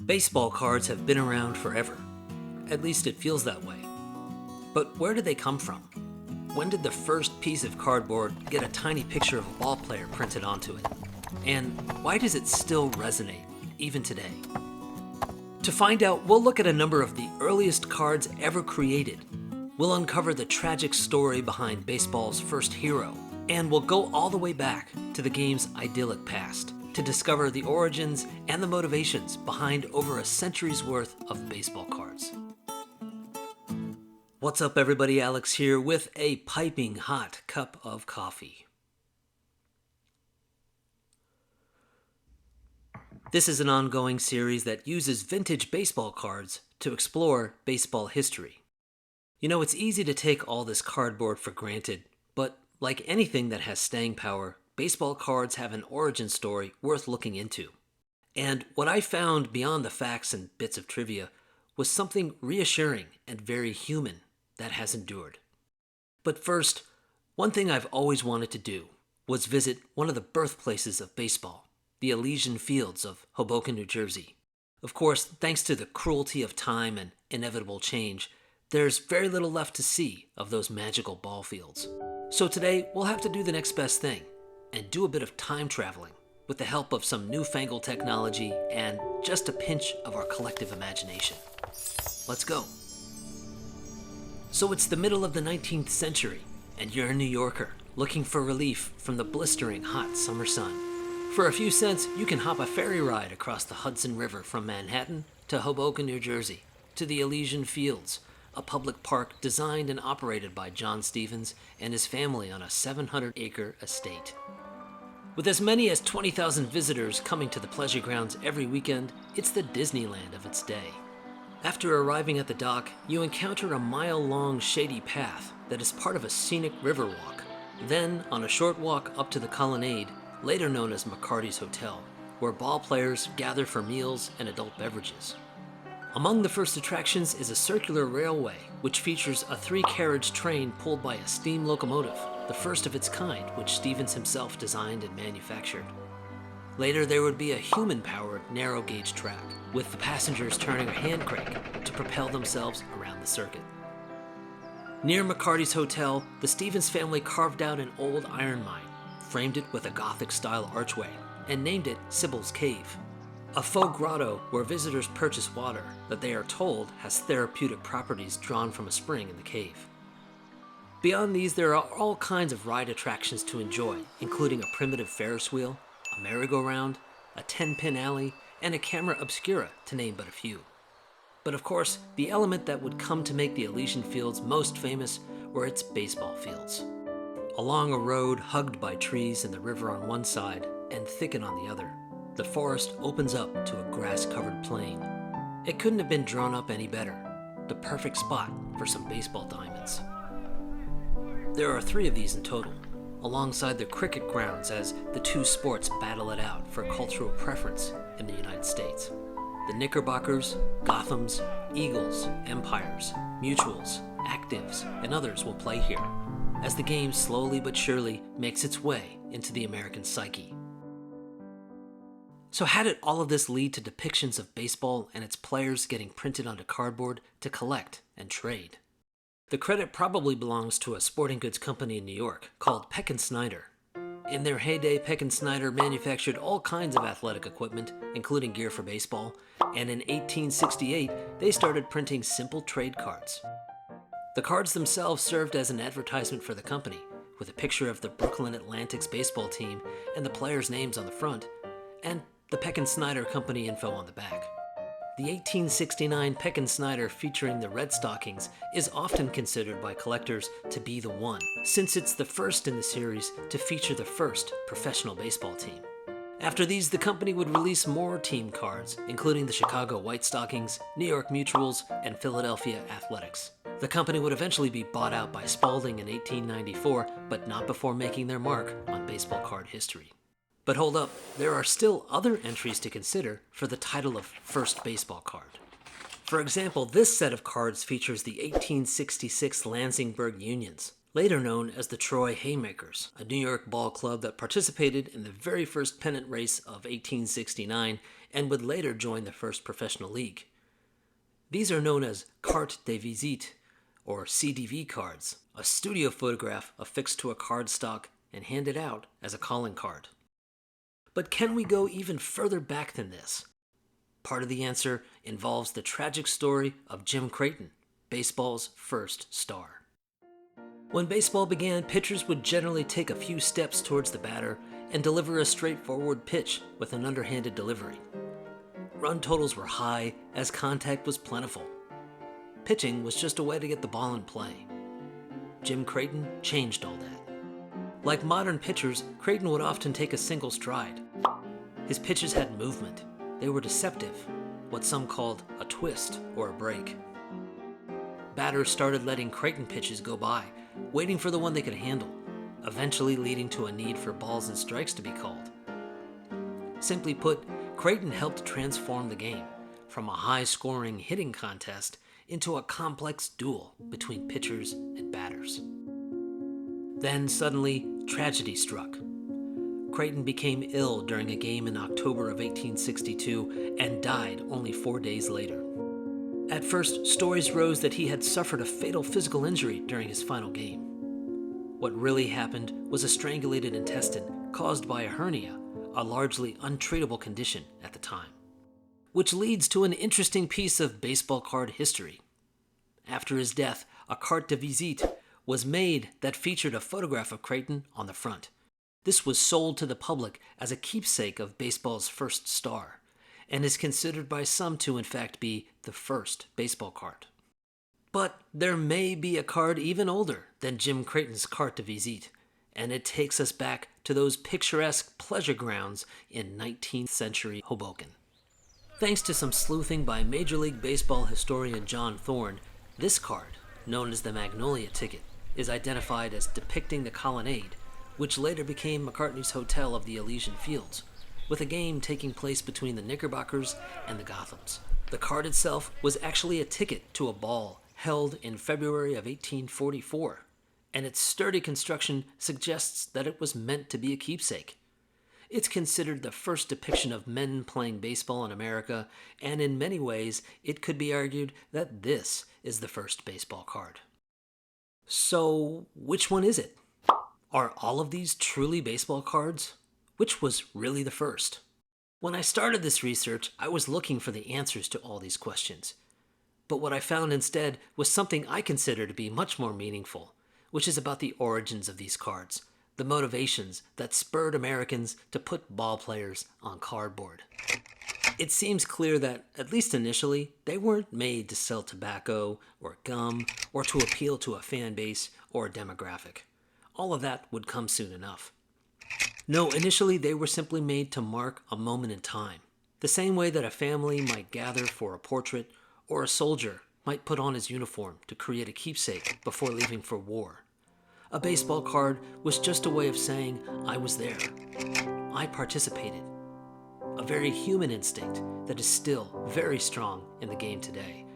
Baseball cards have been around forever. At least it feels that way. But where did they come from? When did the first piece of cardboard get a tiny picture of a ball player printed onto it? And why does it still resonate, even today? To find out, we'll look at a number of the earliest cards ever created. We'll uncover the tragic story behind baseball's first hero, and we'll go all the way back to the game's idyllic past to discover the origins and the motivations behind over a century's worth of baseball cards. What's up, everybody? Alex here with a piping hot cup of coffee. This is an ongoing series that uses vintage baseball cards to explore baseball history. You know, it's easy to take all this cardboard for granted, but like anything that has staying power, baseball cards have an origin story worth looking into. And what I found beyond the facts and bits of trivia was something reassuring and very human that has endured. But first, one thing I've always wanted to do was visit one of the birthplaces of baseball, the Elysian fields of Hoboken, New Jersey. Of course, thanks to the cruelty of time and inevitable change, there's very little left to see of those magical ball fields. So today, we'll have to do the next best thing and do a bit of time traveling with the help of some newfangled technology and just a pinch of our collective imagination. Let's go. So it's the middle of the 19th century, and you're a New Yorker looking for relief from the blistering hot summer sun. For a few cents, you can hop a ferry ride across the Hudson River from Manhattan to Hoboken, New Jersey, to the Elysian Fields, a public park designed and operated by John Stevens and his family on a 700-acre estate. With as many as 20,000 visitors coming to the pleasure grounds every weekend, it's the Disneyland of its day. After arriving at the dock, you encounter a mile-long shady path that is part of a scenic river walk. Then, on a short walk up to the colonnade, later known as McCarty's Hotel, where ball players gather for meals and adult beverages. Among the first attractions is a circular railway, which features a 3-carriage train pulled by a steam locomotive, the first of its kind, which Stevens himself designed and manufactured. Later, there would be a human-powered narrow-gauge track, with the passengers turning a hand crank to propel themselves around the circuit. Near McCarty's Hotel, the Stevens family carved out an old iron mine, framed it with a Gothic-style archway, and named it Sybil's Cave, a faux grotto where visitors purchase water that they are told has therapeutic properties drawn from a spring in the cave. Beyond these, there are all kinds of ride attractions to enjoy, including a primitive Ferris wheel, a merry-go-round, a 10-pin alley, and a camera obscura, to name but a few. But of course, the element that would come to make the Elysian Fields most famous were its baseball fields. Along a road hugged by trees and the river on one side and thicket on the other, the forest opens up to a grass-covered plain. It couldn't have been drawn up any better. The perfect spot for some baseball diamonds. There are 3 of these in total, alongside the cricket grounds as the two sports battle it out for cultural preference in the United States. The Knickerbockers, Gothams, Eagles, Empires, Mutuals, Actives, and others will play here, as the game slowly but surely makes its way into the American psyche. So how did all of this lead to depictions of baseball and its players getting printed onto cardboard to collect and trade? The credit probably belongs to a sporting goods company in New York called Peck & Snyder. In their heyday, Peck & Snyder manufactured all kinds of athletic equipment, including gear for baseball, and in 1868, they started printing simple trade cards. The cards themselves served as an advertisement for the company, with a picture of the Brooklyn Atlantic's baseball team and the players' names on the front, and the Peck & Snyder company info on the back. The 1869 Peck & Snyder featuring the Red Stockings is often considered by collectors to be the one, since it's the first in the series to feature the first professional baseball team. After these, the company would release more team cards, including the Chicago White Stockings, New York Mutuals, and Philadelphia Athletics. The company would eventually be bought out by Spalding in 1894, but not before making their mark on baseball card history. But hold up, there are still other entries to consider for the title of first baseball card. For example, this set of cards features the 1866 Lansingburg Unions, later known as the Troy Haymakers, a New York ball club that participated in the very first pennant race of 1869 and would later join the first professional league. These are known as carte de visite, or CDV cards, a studio photograph affixed to a card stock and handed out as a calling card. But can we go even further back than this? Part of the answer involves the tragic story of Jim Creighton, baseball's first star. When baseball began, pitchers would generally take a few steps towards the batter and deliver a straightforward pitch with an underhanded delivery. Run totals were high as contact was plentiful. Pitching was just a way to get the ball in play. Jim Creighton changed all that. Like modern pitchers, Creighton would often take a single stride. His pitches had movement. They were deceptive, what some called a twist or a break. Batters started letting Creighton pitches go by, waiting for the one they could handle, eventually leading to a need for balls and strikes to be called. Simply put, Creighton helped transform the game from a high-scoring hitting contest into a complex duel between pitchers and batters. Then suddenly, tragedy struck. Creighton became ill during a game in October of 1862 and died only 4 days later. At first, stories rose that he had suffered a fatal physical injury during his final game. What really happened was a strangulated intestine caused by a hernia, a largely untreatable condition at the time. Which leads to an interesting piece of baseball card history. After his death, a carte de visite was made that featured a photograph of Creighton on the front. This was sold to the public as a keepsake of baseball's first star, and is considered by some to in fact be the first baseball card. But there may be a card even older than Jim Creighton's carte de visite, and it takes us back to those picturesque pleasure grounds in 19th century Hoboken. Thanks to some sleuthing by Major League Baseball historian John Thorne, this card, known as the Magnolia ticket, is identified as depicting the colonnade, which later became McCartney's Hotel of the Elysian Fields, with a game taking place between the Knickerbockers and the Gothams. The card itself was actually a ticket to a ball held in February of 1844, and its sturdy construction suggests that it was meant to be a keepsake. It's considered the first depiction of men playing baseball in America, and in many ways, it could be argued that this is the first baseball card. So, which one is it? Are all of these truly baseball cards? Which was really the first? When I started this research, I was looking for the answers to all these questions. But what I found instead was something I consider to be much more meaningful, which is about the origins of these cards, the motivations that spurred Americans to put ball players on cardboard. It seems clear that, at least initially, they weren't made to sell tobacco or gum or to appeal to a fan base or a demographic. All of that would come soon enough. No, initially they were simply made to mark a moment in time, the same way that a family might gather for a portrait or a soldier might put on his uniform to create a keepsake before leaving for war. A baseball card was just a way of saying, I was there. I participated. A very human instinct that is still very strong in the game today.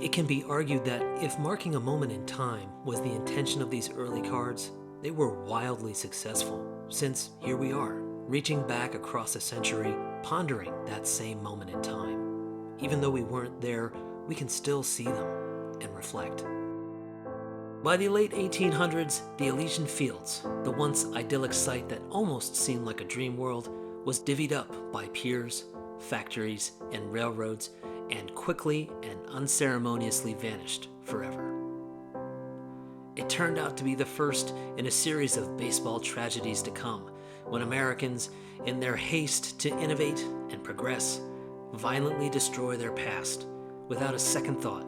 It can be argued that if marking a moment in time was the intention of these early cards, they were wildly successful, since here we are, reaching back across a century, pondering that same moment in time. Even though we weren't there, we can still see them and reflect. By the late 1800s, the Elysian Fields, the once idyllic site that almost seemed like a dream world, was divvied up by piers, factories, and railroads, and quickly and unceremoniously vanished forever. It turned out to be the first in a series of baseball tragedies to come, when Americans, in their haste to innovate and progress, violently destroy their past without a second thought.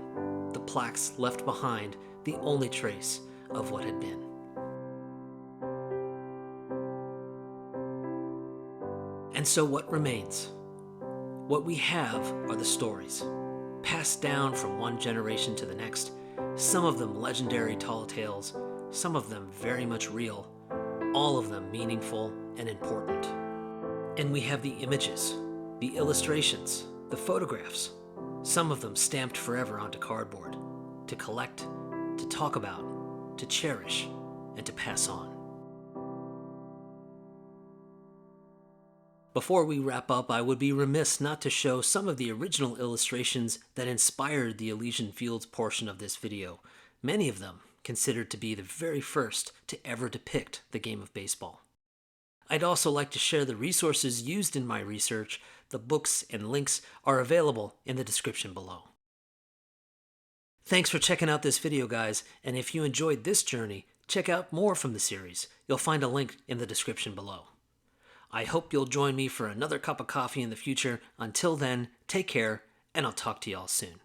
The plaques left behind the only trace of what had been. And so what remains? What we have are the stories, passed down from one generation to the next, some of them legendary tall tales, some of them very much real, all of them meaningful and important. And we have the images, the illustrations, the photographs, some of them stamped forever onto cardboard, to collect, to talk about, to cherish, and to pass on. Before we wrap up, I would be remiss not to show some of the original illustrations that inspired the Elysian Fields portion of this video, many of them considered to be the very first to ever depict the game of baseball. I'd also like to share the resources used in my research. The books and links are available in the description below. Thanks for checking out this video, guys, and if you enjoyed this journey, check out more from the series. You'll find a link in the description below. I hope you'll join me for another cup of coffee in the future. Until then, take care, and I'll talk to y'all soon.